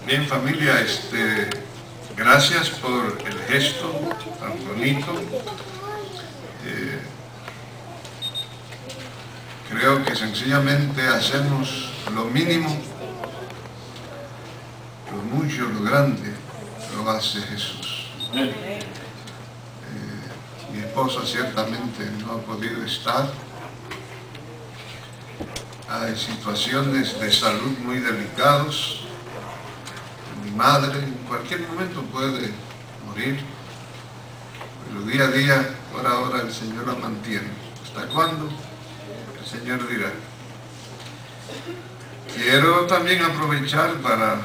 Bien, familia, gracias por el gesto tan bonito. Creo que sencillamente hacemos lo mínimo, lo mucho, lo grande, lo hace Jesús. Mi esposa ciertamente no ha podido estar. Hay situaciones de salud muy delicadas. Mi madre en cualquier momento puede morir, pero día a día, hora a hora, el Señor la mantiene. ¿Hasta cuándo? El Señor dirá. Quiero también aprovechar para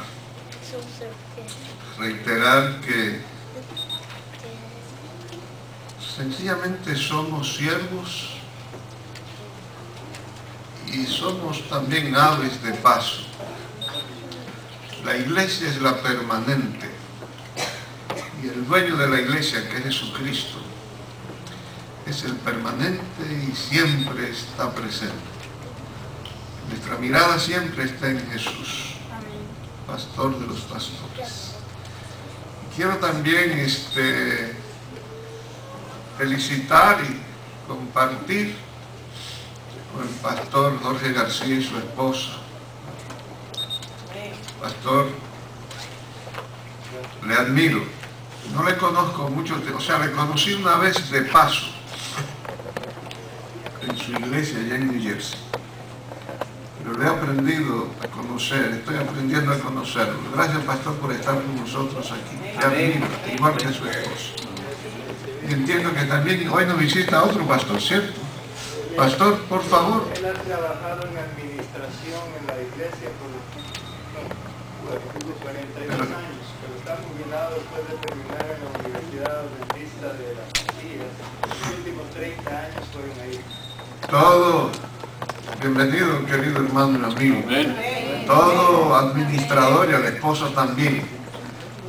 reiterar que sencillamente somos siervos y somos también aves de paso. La iglesia es la permanente y el dueño de la iglesia, que es Jesucristo, es el permanente y siempre está presente. Nuestra mirada siempre está en Jesús, pastor de los pastores. Y quiero también felicitar y compartir con el pastor Jorge García y su esposa. Pastor, le admiro. No le conozco mucho, o sea, le conocí una vez de paso en su iglesia allá en New Jersey. Pero le he aprendido a conocer, estoy aprendiendo a conocerlo. Gracias, pastor, por estar con nosotros aquí. Le admiro, igual que a su esposa. Y entiendo que también hoy nos visita otro pastor, ¿cierto? Pastor, por favor. Él ha trabajado en administración en la iglesia por 42 años, pero está jubilado después de terminar en la Universidad Adventista de las Antillas. Los últimos 30 años fueron ahí. Todo, bienvenido, querido hermano y amigo. Todo administrador y a la esposa también.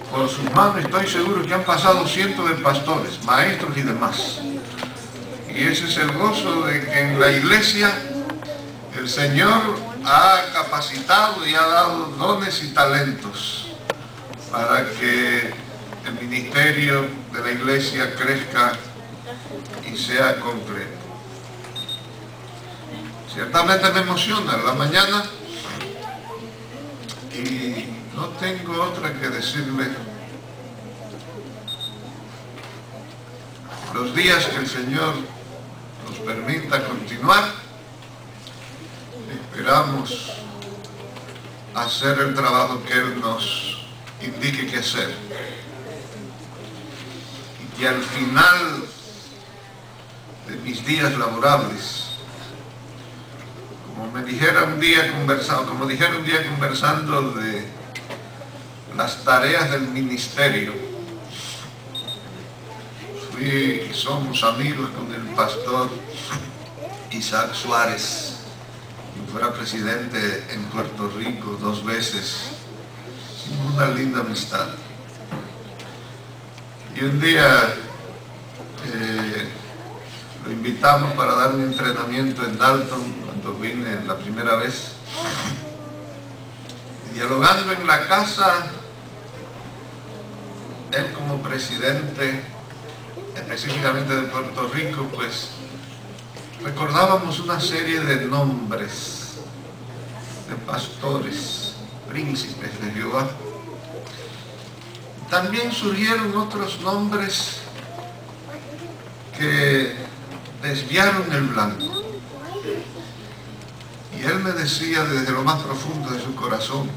Por sus manos estoy seguro que han pasado cientos de pastores, maestros y demás. Y ese es el gozo de que en la iglesia el Señor ha capacitado y ha dado dones y talentos para que el ministerio de la iglesia crezca y sea completo. Ciertamente me emociona la mañana y no tengo otra que decirle. Los días que el Señor nos permita continuar, esperamos hacer el trabajo que Él nos indique que hacer. Y que al final de mis días laborables, como dijeron un día conversando de las tareas del ministerio, fui y somos amigos con el pastor Isaac Suárez, quien fuera presidente en Puerto Rico 2 veces, una linda amistad. Y un día lo invitamos para dar un entrenamiento en Dalton cuando vine la primera vez. Y dialogando en la casa, él como presidente específicamente de Puerto Rico, pues recordábamos una serie de nombres de pastores, príncipes de Jehová. También surgieron otros nombres que desviaron el blanco. Y él me decía desde lo más profundo de su corazón: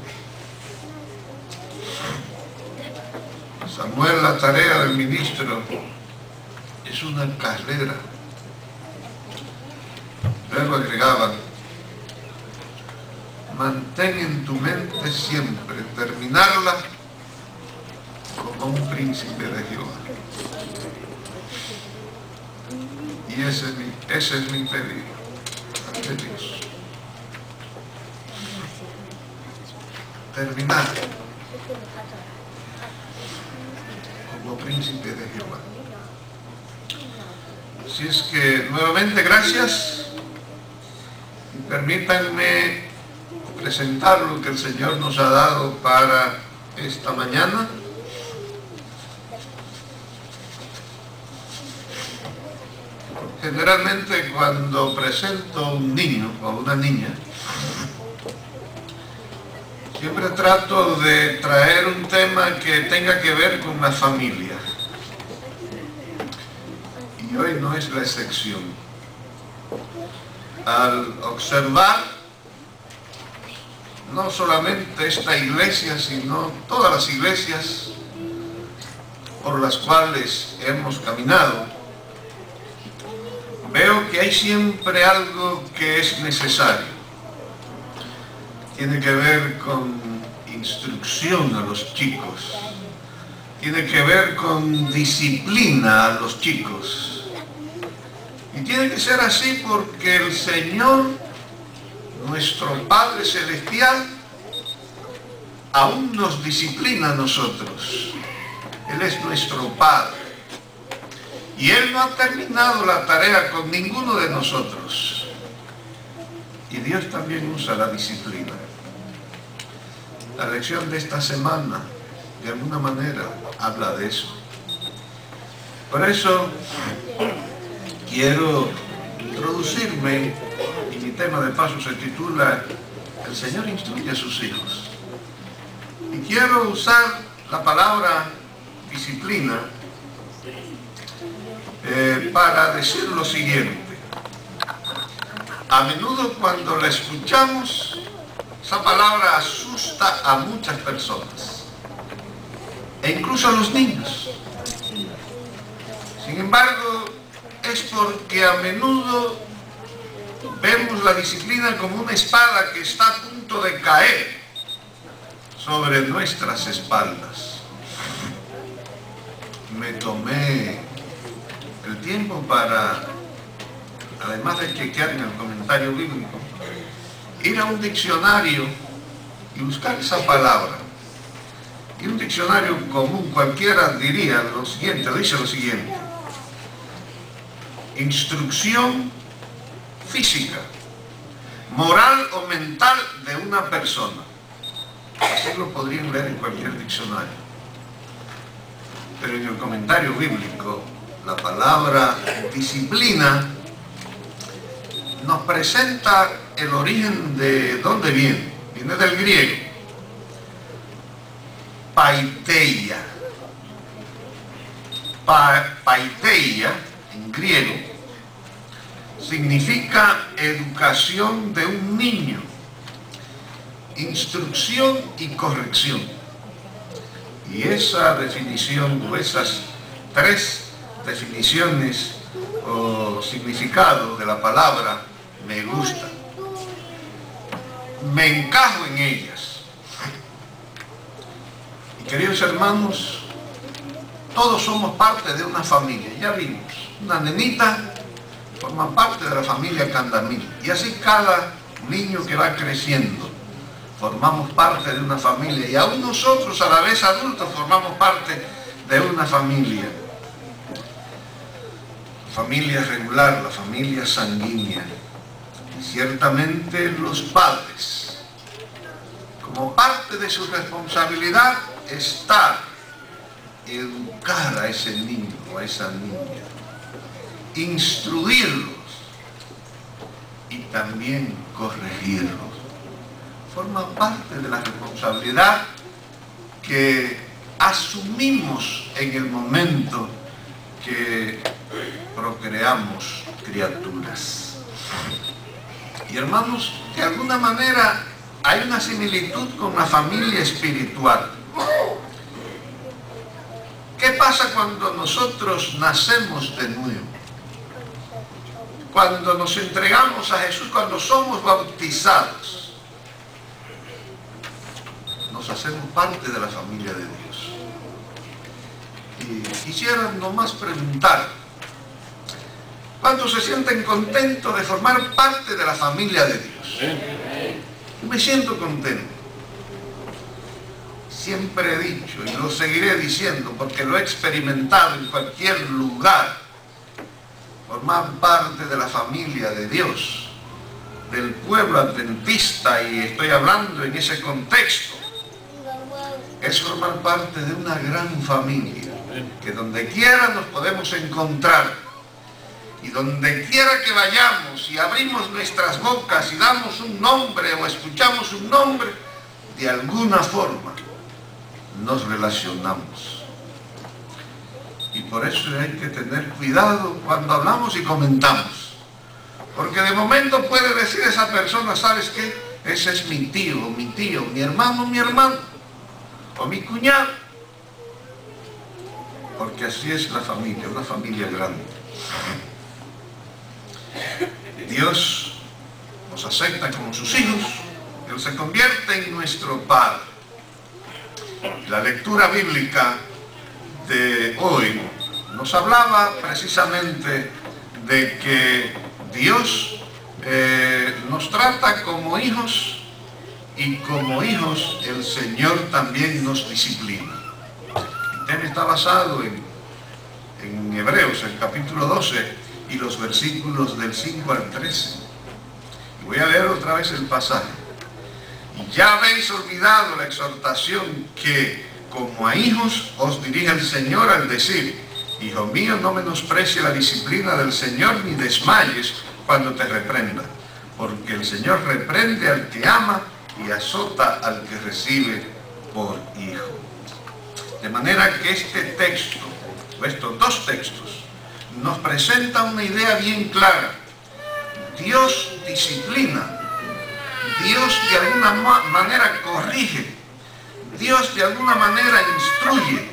Samuel, la tarea del ministro es una carrera. Luego agregaba: mantén en tu mente siempre terminarla como un príncipe de Jehová. Y ese es mi pedido ante Dios. Terminar como príncipe de Jehová. Así es que nuevamente gracias y permítanme presentar lo que el Señor nos ha dado para esta mañana. Generalmente cuando presento a un niño o una niña, siempre trato de traer un tema que tenga que ver con la familia. Y hoy no es la excepción. Al observar no solamente esta iglesia, sino todas las iglesias por las cuales hemos caminado, veo que hay siempre algo que es necesario. Tiene que ver con instrucción a los chicos, tiene que ver con disciplina a los chicos. Y tiene que ser así porque el Señor, nuestro Padre Celestial, aún nos disciplina a nosotros. Él es nuestro Padre. Y Él no ha terminado la tarea con ninguno de nosotros. Y Dios también usa la disciplina. La lección de esta semana, de alguna manera, habla de eso. Por eso, quiero introducirme, y mi tema de paso se titula El Señor instruye a sus hijos. Y quiero usar la palabra disciplina para decir lo siguiente. A menudo cuando la escuchamos, esa palabra asusta a muchas personas, e incluso a los niños. Sin embargo, es porque a menudo vemos la disciplina como una espada que está a punto de caer sobre nuestras espaldas. Me tomé el tiempo para, además de chequear en el comentario bíblico, ir a un diccionario y buscar esa palabra. Y un diccionario común cualquiera diría lo siguiente, dice lo siguiente: instrucción física, moral o mental de una persona. Así lo podrían leer en cualquier diccionario. Pero en el comentario bíblico, la palabra disciplina nos presenta el origen de dónde viene. Viene del griego, paiteia. Paiteia, en griego, significa educación de un niño, instrucción y corrección. Y esa definición, o esas tres definiciones o significados de la palabra, me gustan. Me encajo en ellas. Y queridos hermanos, todos somos parte de una familia. Ya vimos, una nenita forma parte de la familia Candamil. Y así cada niño que va creciendo, formamos parte de una familia. Y aún nosotros, a la vez adultos, formamos parte de una familia. Familia regular, la familia sanguínea. Y ciertamente los padres, como parte de su responsabilidad, está educar a ese niño o a esa niña, instruirlos y también corregirlos. Forma parte de la responsabilidad que asumimos en el momento que procreamos criaturas. Y hermanos, de alguna manera hay una similitud con la familia espiritual. ¿Qué pasa cuando nosotros nacemos de nuevo? Cuando nos entregamos a Jesús, cuando somos bautizados, nos hacemos parte de la familia de Dios. Y quisiera nomás preguntar, ¿cuántos se sienten contentos de formar parte de la familia de Dios? Yo me siento contento. Siempre he dicho, y lo seguiré diciendo, porque lo he experimentado en cualquier lugar, formar parte de la familia de Dios, del pueblo adventista, y estoy hablando en ese contexto, es formar parte de una gran familia, que donde quiera nos podemos encontrar, y donde quiera que vayamos y abrimos nuestras bocas y damos un nombre o escuchamos un nombre, de alguna forma nos relacionamos. Y por eso hay que tener cuidado cuando hablamos y comentamos, porque de momento puede decir esa persona, ¿sabes qué? Ese es mi tío, mi hermano, o mi cuñado, porque así es la familia, una familia grande. Dios nos acepta como sus hijos, Él se convierte en nuestro Padre. La lectura bíblica de hoy nos hablaba precisamente de que Dios nos trata como hijos, y como hijos el Señor también nos disciplina. El tema está basado en Hebreos, el capítulo 12 y los versículos del 5 al 13. Y voy a leer otra vez el pasaje. Y ya habéis olvidado la exhortación que como a hijos os dirige el Señor al decir: Hijo mío, no menosprecie la disciplina del Señor, ni desmayes cuando te reprenda, porque el Señor reprende al que ama y azota al que recibe por hijo. De manera que este texto, o estos dos textos, nos presentan una idea bien clara. Dios disciplina, Dios de alguna manera corrige, Dios de alguna manera instruye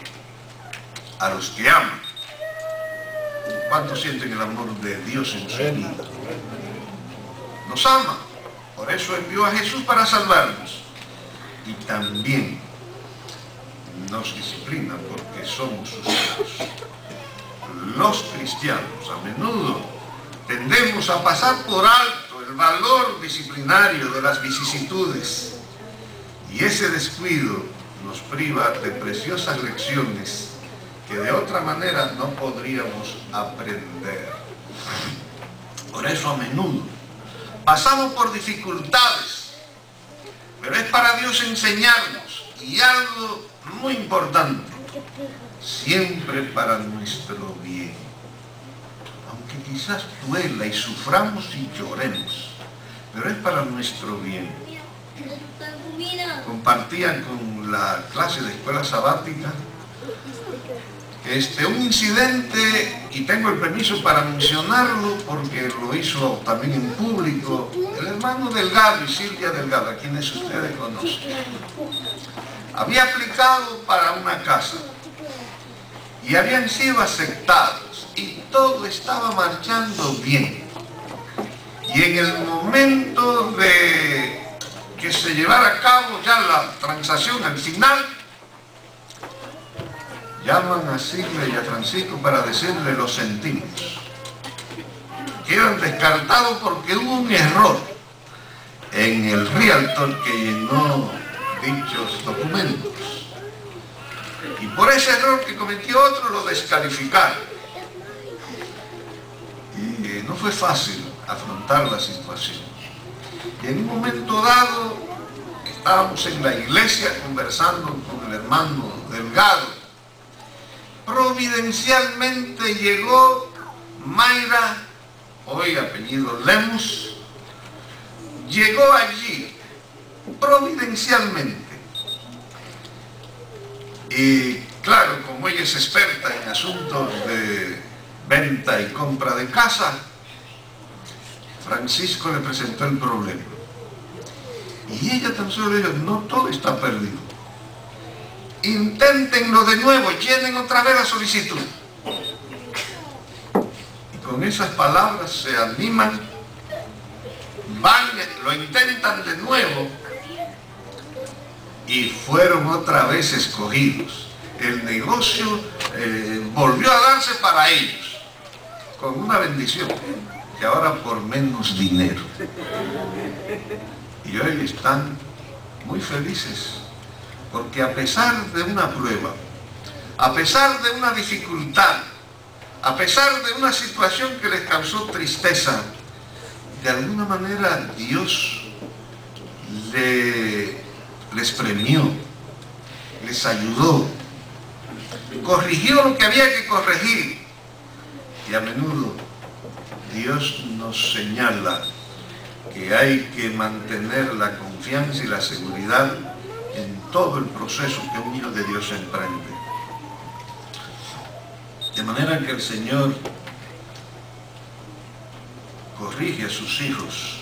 a los que aman. ¿Cuántos sienten el amor de Dios en su vida? Nos ama, por eso envió a Jesús para salvarnos. Y también nos disciplina porque somos sus hijos. Los cristianos a menudo tendemos a pasar por alto el valor disciplinario de las vicisitudes, y ese descuido nos priva de preciosas lecciones que de otra manera no podríamos aprender. Por eso a menudo pasamos por dificultades, pero es para Dios enseñarnos, y algo muy importante, siempre para nuestro bien. Aunque quizás duela y suframos y lloremos, pero es para nuestro bien. Compartían con la clase de escuela sabática un incidente, y tengo el permiso para mencionarlo porque lo hizo también en público el hermano Delgado y Silvia Delgado, a quienes ustedes conocen. Había aplicado para una casa y habían sido aceptados y todo estaba marchando bien, y en el momento de que se llevara a cabo ya la transacción al final, llaman a Silvia y a Francisco para decirle: lo sentimos. Quedan descartados porque hubo un error en el realtor que llenó dichos documentos. Y por ese error que cometió otro, lo descalificaron. Y no fue fácil afrontar la situación. Y en un momento dado, estábamos en la iglesia conversando con el hermano Delgado. Providencialmente llegó Mayra, hoy apellido Lemus, llegó allí, providencialmente. Y claro, como ella es experta en asuntos de venta y compra de casa, Francisco le presentó el problema. Y ella tan solo le dijo: no todo está perdido. Inténtenlo de nuevo, llenen otra vez la solicitud. Y con esas palabras se animan, van, lo intentan de nuevo, y fueron otra vez escogidos. El negocio volvió a darse para ellos, con una bendición, que ahora por menos dinero. Y hoy están muy felices, porque a pesar de una prueba, a pesar de una dificultad, a pesar de una situación que les causó tristeza, de alguna manera Dios les premió les ayudó, corrigió lo que había que corregir. Y a menudo Dios nos señala que hay que mantener la confianza y la seguridad en todo el proceso que un hijo de Dios emprende. De manera que el Señor corrige a sus hijos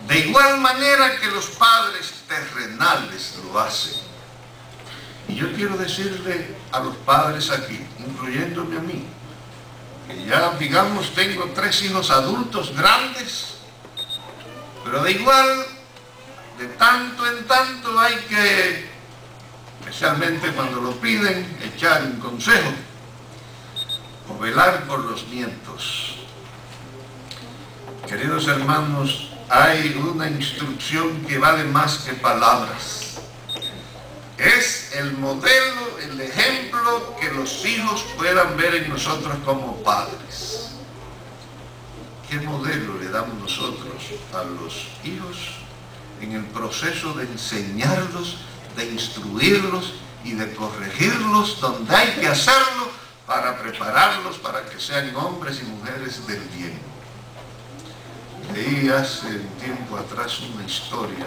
de igual manera que los padres terrenales lo hacen. Y yo quiero decirle a los padres aquí, incluyéndome a mí, que ya digamos tengo 3 hijos adultos grandes, pero de igual, de tanto en tanto hay que, especialmente cuando lo piden, echar un consejo o velar por los nietos. Queridos hermanos, hay una instrucción que vale más que palabras. Es el modelo, el ejemplo que los hijos puedan ver en nosotros como padres. ¿Qué modelo le damos nosotros a los hijos en el proceso de enseñarlos, de instruirlos y de corregirlos donde hay que hacerlo para prepararlos para que sean hombres y mujeres del bien? Leí hace un tiempo atrás una historia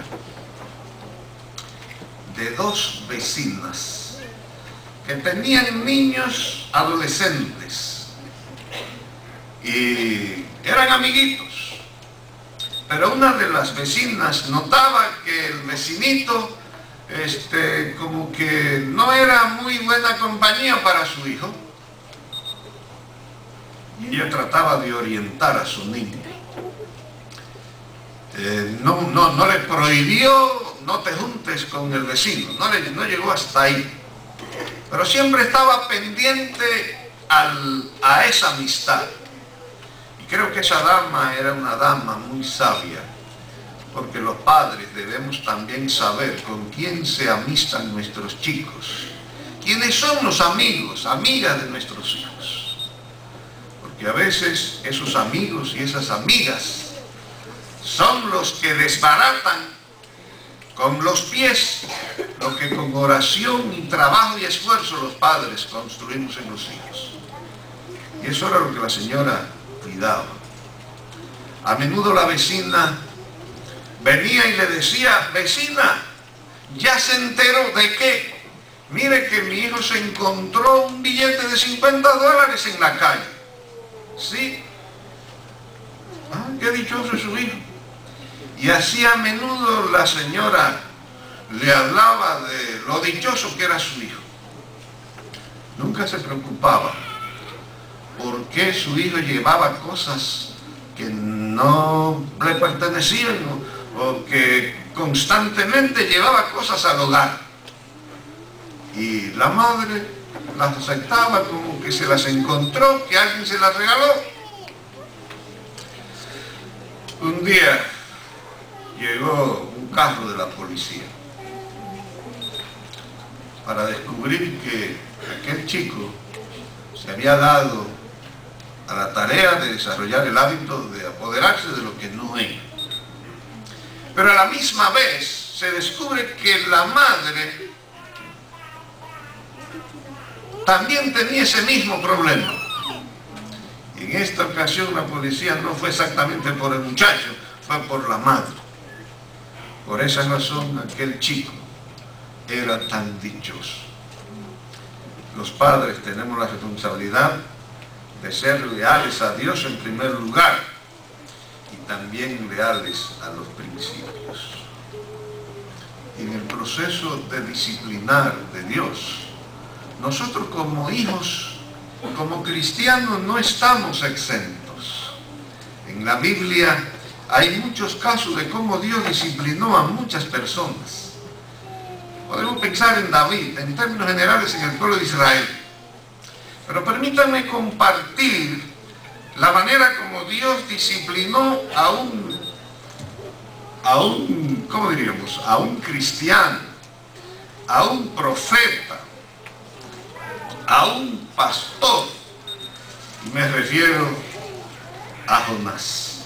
de 2 vecinas que tenían niños adolescentes y eran amiguitos, pero una de las vecinas notaba que el vecinito como que no era muy buena compañía para su hijo, y ella trataba de orientar a su niño. No le prohibió, no te juntes con el vecino, no llegó hasta ahí, pero siempre estaba pendiente a esa amistad. Y creo que esa dama era una dama muy sabia, porque los padres debemos también saber con quién se amistan nuestros chicos, quiénes son los amigos, amigas de nuestros hijos, porque a veces esos amigos y esas amigas son los que desbaratan con los pies lo que con oración y trabajo y esfuerzo los padres construimos en los hijos. Y eso era lo que la señora cuidaba. A menudo la vecina venía y le decía: vecina, ¿ya se enteró de qué? Mire que mi hijo se encontró un billete de $50 en la calle. ¿Sí? Ah, qué dichoso es su hijo. Y así a menudo la señora le hablaba de lo dichoso que era su hijo. Nunca se preocupaba por qué su hijo llevaba cosas que no le pertenecían o que constantemente llevaba cosas al hogar. Y la madre las aceptaba como que se las encontró, que alguien se las regaló. Un día llegó un carro de la policía para descubrir que aquel chico se había dado a la tarea de desarrollar el hábito de apoderarse de lo que no era. Pero a la misma vez se descubre que la madre también tenía ese mismo problema. Y en esta ocasión la policía no fue exactamente por el muchacho, fue por la madre. Por esa razón aquel chico era tan dichoso. Los padres tenemos la responsabilidad de ser leales a Dios en primer lugar y también leales a los principios. Y en el proceso de disciplinar de Dios, nosotros como hijos, como cristianos, no estamos exentos. En la Biblia hay muchos casos de cómo Dios disciplinó a muchas personas. Podemos pensar en David, en términos generales en el pueblo de Israel. Pero permítanme compartir la manera como Dios disciplinó a un ¿cómo diríamos? A un cristiano, a un profeta, a un pastor. Y me refiero a Jonás.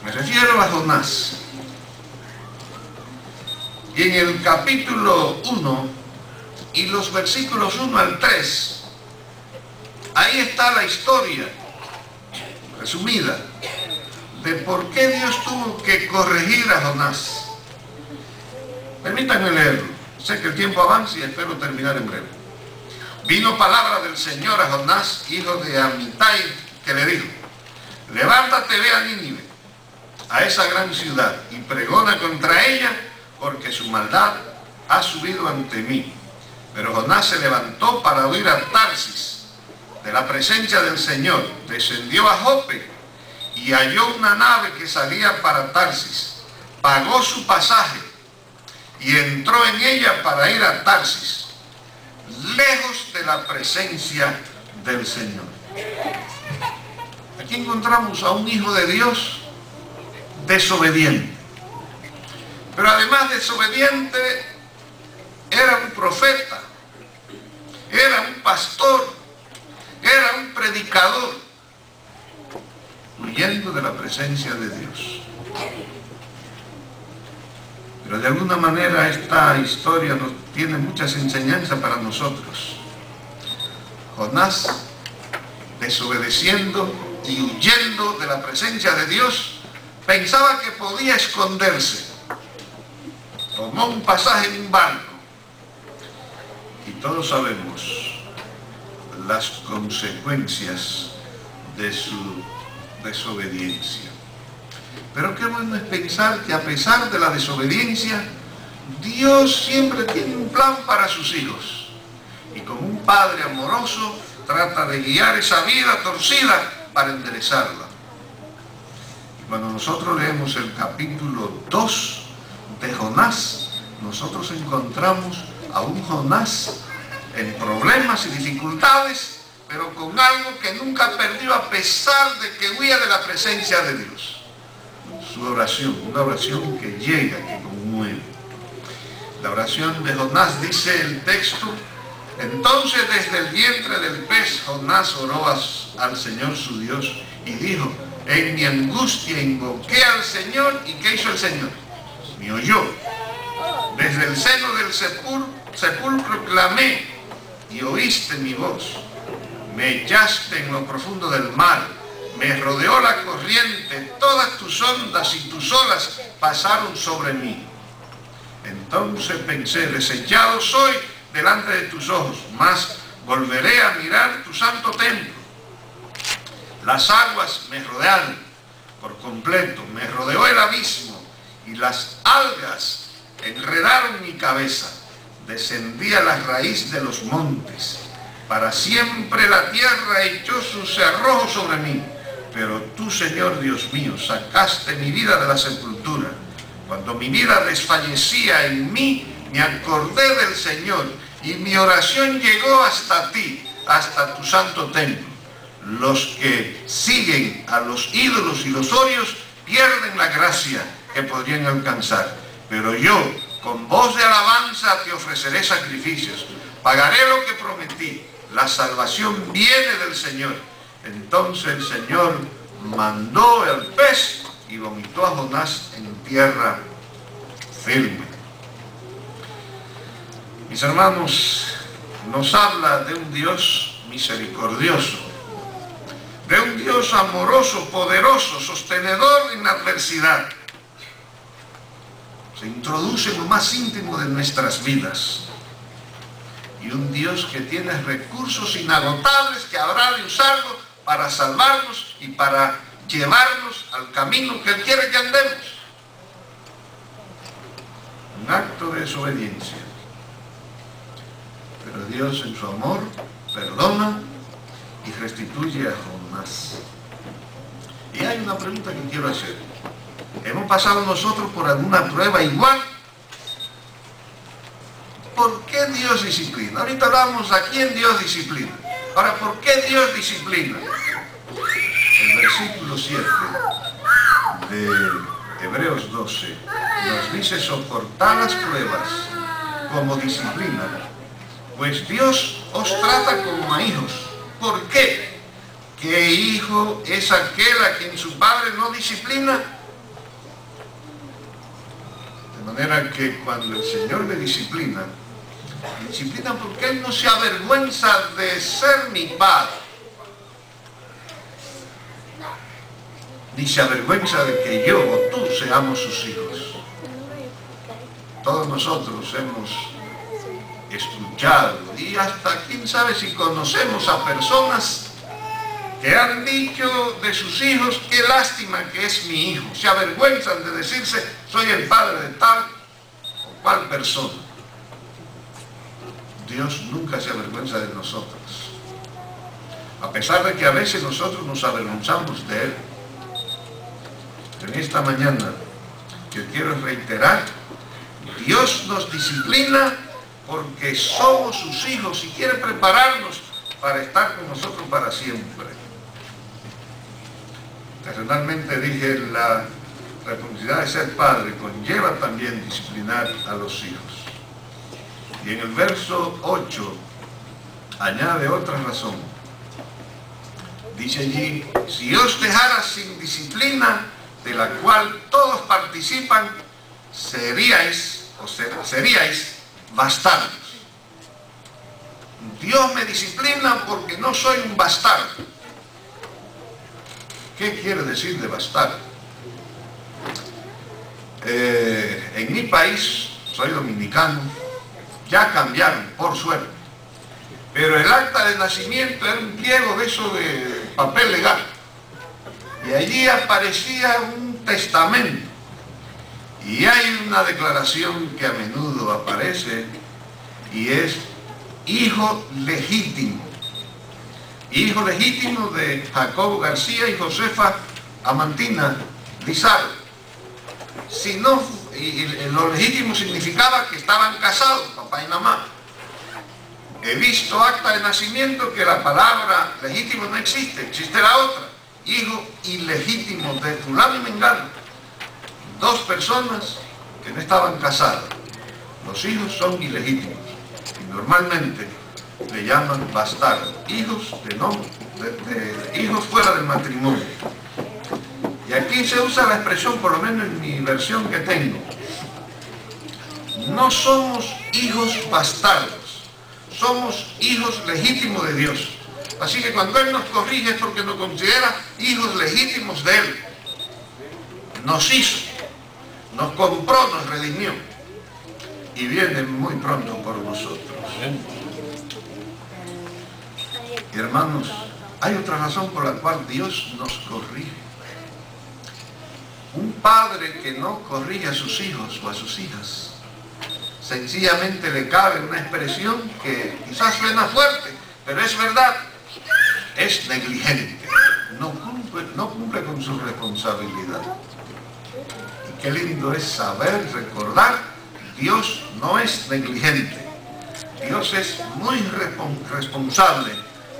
Me refiero a Jonás. Y en el capítulo 1 y los versículos 1 al 3, ahí está la historia resumida de por qué Dios tuvo que corregir a Jonás. Permítanme leerlo. Sé que el tiempo avanza y espero terminar en breve. Vino palabra del Señor a Jonás, hijo de Amitai, que le dijo: levántate, ve a Nínive, a esa gran ciudad, y pregona contra ella, porque su maldad ha subido ante mí. Pero Jonás se levantó para huir a Tarsis de la presencia del Señor, descendió a Jope y halló una nave que salía para Tarsis, pagó su pasaje y entró en ella para ir a Tarsis, lejos de la presencia del Señor. Aquí encontramos a un hijo de Dios desobediente, pero además desobediente, era un profeta, era un pastor, era un predicador, huyendo de la presencia de Dios. Pero de alguna manera esta historia nos tiene muchas enseñanzas para nosotros. Jonás, desobedeciendo y huyendo de la presencia de Dios, pensaba que podía esconderse. Tomó un pasaje en un barco. Y todos sabemos las consecuencias de su desobediencia. Pero qué bueno es pensar que a pesar de la desobediencia, Dios siempre tiene un plan para sus hijos. Y como un padre amoroso, trata de guiar esa vida torcida para enderezarla. Y cuando nosotros leemos el capítulo 2 de Jonás, nosotros encontramos a un Jonás en problemas y dificultades, pero con algo que nunca perdió a pesar de que huía de la presencia de Dios: su oración, una oración que llega, que conmueve. La oración de Jonás, dice el texto: entonces desde el vientre del pez Jonás oró al Señor su Dios y dijo: en mi angustia invoqué al Señor. ¿Y qué hizo el Señor? Me oyó. Desde el seno del sepulcro clamé y oíste mi voz. Me echaste en lo profundo del mar, me rodeó la corriente, todas tus ondas y tus olas pasaron sobre mí. Entonces pensé: desechado soy delante de tus ojos, mas volveré a mirar tu santo templo. Las aguas me rodearon por completo, me rodeó el abismo y las algas enredaron mi cabeza. Descendí a la raíz de los montes. Para siempre la tierra echó sus cerrojos sobre mí. Pero tú, Señor Dios mío, sacaste mi vida de la sepultura. Cuando mi vida desfallecía en mí, me acordé del Señor, y mi oración llegó hasta ti, hasta tu santo templo. Los que siguen a los ídolos y los orios pierden la gracia que podrían alcanzar. Pero yo, con voz de alabanza, te ofreceré sacrificios. Pagaré lo que prometí. La salvación viene del Señor. Entonces el Señor mandó el pez y vomitó a Jonás en tierra firme. Mis hermanos, nos habla de un Dios misericordioso, de un Dios amoroso, poderoso, sostenedor en la adversidad. Se introduce en lo más íntimo de nuestras vidas. Y un Dios que tiene recursos inagotables, que habrá de usarlo para salvarnos y para llevarnos al camino que Él quiere que andemos. Un acto de desobediencia. Pero Dios, en su amor, perdona y restituye a Jonás. Y hay una pregunta que quiero hacer. ¿Hemos pasado nosotros por alguna prueba igual? ¿Por qué Dios disciplina? Ahorita hablamos a quién Dios disciplina. Ahora, ¿por qué Dios disciplina? El versículo 7 de Hebreos 12 nos dice: soportad las pruebas como disciplina, pues Dios os trata como a hijos. ¿Por qué? ¿Qué hijo es aquel a quien su padre no disciplina? manera que cuando el Señor me disciplina porque Él no se avergüenza de ser mi Padre, ni se avergüenza de que yo o tú seamos sus hijos. Todos nosotros hemos escuchado y hasta quién sabe si conocemos a personas que han dicho de sus hijos: qué lástima que es mi hijo. Se avergüenzan de decirse: soy el padre de tal o cual persona. Dios nunca se avergüenza de nosotros, a pesar de que a veces nosotros nos avergonzamos de Él. En esta mañana yo quiero reiterar: Dios nos disciplina porque somos sus hijos y quiere prepararnos para estar con nosotros para siempre. Personalmente dije, la responsabilidad de ser padre conlleva también disciplinar a los hijos. Y en el verso 8 añade otra razón. Dice allí: si os dejara sin disciplina, de la cual todos participan, seríais bastardos. Dios me disciplina porque no soy un bastardo. ¿Qué quiere decir de bastardo? En mi país, soy dominicano, ya cambiaron, por suerte, pero el acta de nacimiento era un pliego de eso de papel legal, y allí aparecía un testamento, y hay una declaración que a menudo aparece, y es hijo legítimo de Jacobo García y Josefa Amantina Lizardo. Si no, y lo legítimo significaba que estaban casados, papá y mamá. He visto acta de nacimiento que la palabra legítimo no existe, existe la otra: hijo ilegítimo de fulano y mengano. Dos personas que no estaban casadas. Los hijos son ilegítimos y normalmente le llaman bastardos, hijos hijos fuera del matrimonio. Y aquí se usa la expresión, por lo menos en mi versión que tengo: no somos hijos bastardos, somos hijos legítimos de Dios. Así que cuando Él nos corrige es porque nos considera hijos legítimos de Él. Nos hizo, nos compró, nos redimió y viene muy pronto por nosotros. Y hermanos, hay otra razón por la cual Dios nos corrige. Un padre que no corrige a sus hijos o a sus hijas, sencillamente le cabe una expresión que quizás suena fuerte, pero es verdad: es negligente, no cumple con su responsabilidad. Y qué lindo es saber, recordar: Dios no es negligente, Dios es muy responsable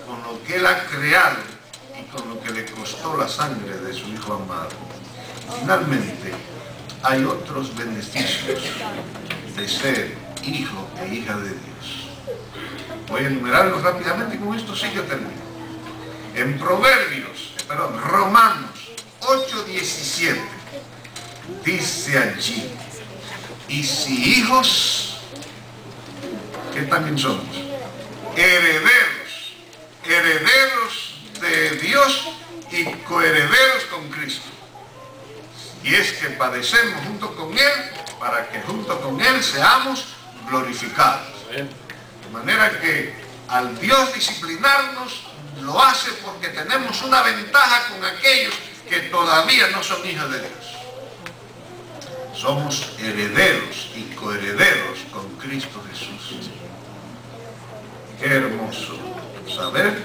con lo que Él ha creado y con lo que le costó la sangre de su Hijo amado. Finalmente, hay otros beneficios de ser hijo e hija de Dios. Voy a enumerarlos rápidamente y con esto sí yo termino. En Romanos 8:17 dice allí: y si hijos, ¿qué también somos? Herederos de Dios y coherederos con Cristo. Y es que padecemos junto con Él, para que junto con Él seamos glorificados. De manera que al Dios disciplinarnos, lo hace porque tenemos una ventaja con aquellos que todavía no son hijos de Dios. Somos herederos y coherederos con Cristo Jesús. Qué hermoso saber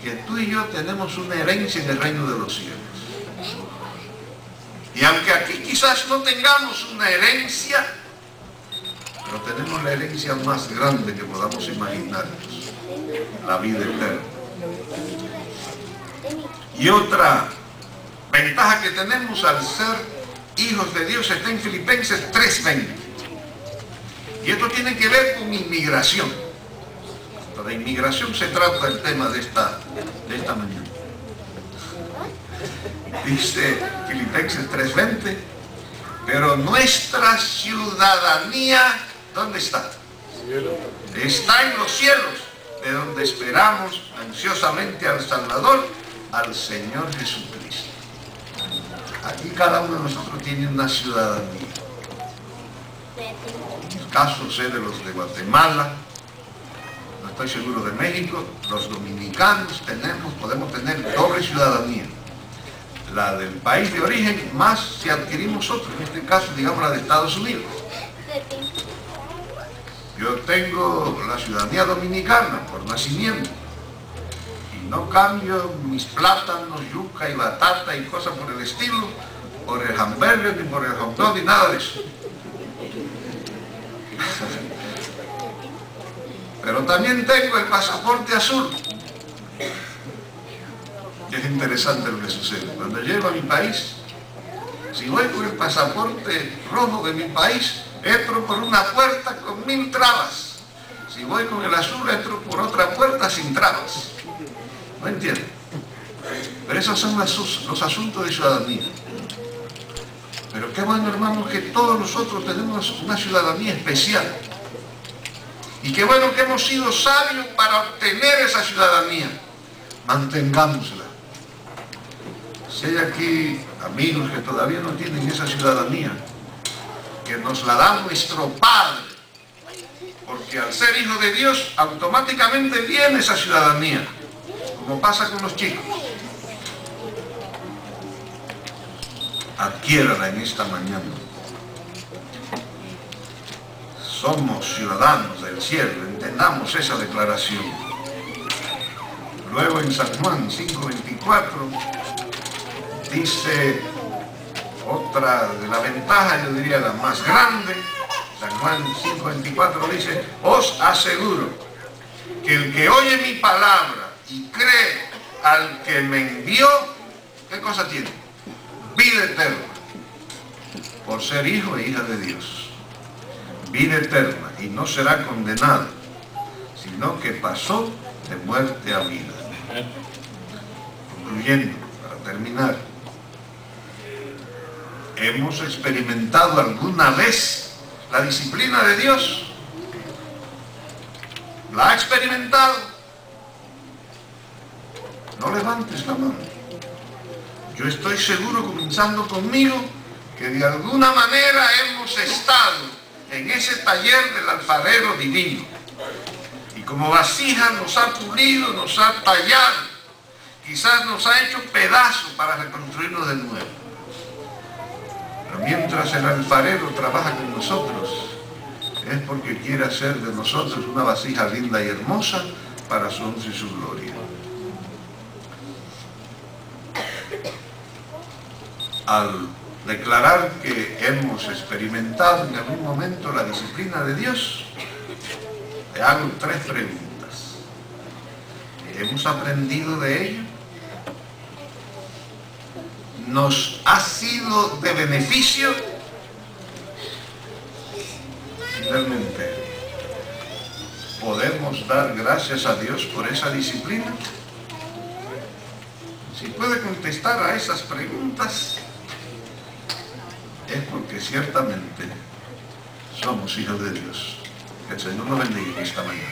que tú y yo tenemos una herencia en el reino de los cielos. Y aunque aquí quizás no tengamos una herencia, pero tenemos la herencia más grande que podamos imaginarnos: la vida eterna. Y otra ventaja que tenemos al ser hijos de Dios está en Filipenses 3:20. Y esto tiene que ver con inmigración. De inmigración se trata el tema de esta mañana. Dice Filipenses 3:20: Pero nuestra ciudadanía, ¿dónde está? Está en los cielos, de donde esperamos ansiosamente al Salvador, al Señor Jesucristo. Aquí cada uno de nosotros tiene una ciudadanía. En el caso sé de los de Guatemala, no estoy seguro de México, los dominicanos podemos tener doble ciudadanía. La del país de origen más si adquirimos otro, en este caso digamos la de Estados Unidos. Yo tengo la ciudadanía dominicana por nacimiento y no cambio mis plátanos, yuca y batata y cosas por el estilo por el hamburger ni por el hot dog ni nada de eso. Pero también tengo el pasaporte azul. Y es interesante lo que sucede. Cuando llego a mi país, si voy con el pasaporte rojo de mi país, entro por una puerta con 1000 trabas. Si voy con el azul, entro por otra puerta sin trabas. ¿No entienden? Pero esos son los asuntos de ciudadanía. Pero qué bueno, hermanos, que todos nosotros tenemos una ciudadanía especial. Y qué bueno que hemos sido sabios para obtener esa ciudadanía. Mantengámosla. Si hay aquí amigos que todavía no tienen esa ciudadanía, que nos la da nuestro Padre, porque al ser hijo de Dios automáticamente viene esa ciudadanía, como pasa con los chicos. Adquiérala en esta mañana. Somos ciudadanos del cielo, entendamos esa declaración. Luego en San Juan 5:24 dice otra de la ventaja, yo diría la más grande. San Juan 5:24 dice: os aseguro que el que oye mi palabra y cree al que me envió, ¿qué cosa tiene? Vida eterna, por ser hijo e hija de Dios. Vida eterna, y no será condenado, sino que pasó de muerte a vida. Concluyendo, para terminar, ¿hemos experimentado alguna vez la disciplina de Dios? ¿La ha experimentado? No levantes la mano. Yo estoy seguro, comenzando conmigo, que de alguna manera hemos estado en ese taller del alfarero divino. Y como vasija nos ha pulido, nos ha tallado, quizás nos ha hecho pedazos para reconstruirnos de nuevo. Pero mientras el alfarero trabaja con nosotros, es porque quiere hacer de nosotros una vasija linda y hermosa para su honra y su gloria. Al declarar que hemos experimentado en algún momento la disciplina de Dios, te hago 3 preguntas. ¿Hemos aprendido de ello? ¿Nos ha sido de beneficio? Finalmente, ¿podemos dar gracias a Dios por esa disciplina? Si puede contestar a esas preguntas, es porque ciertamente somos hijos de Dios. Que el Señor nos bendiga esta mañana.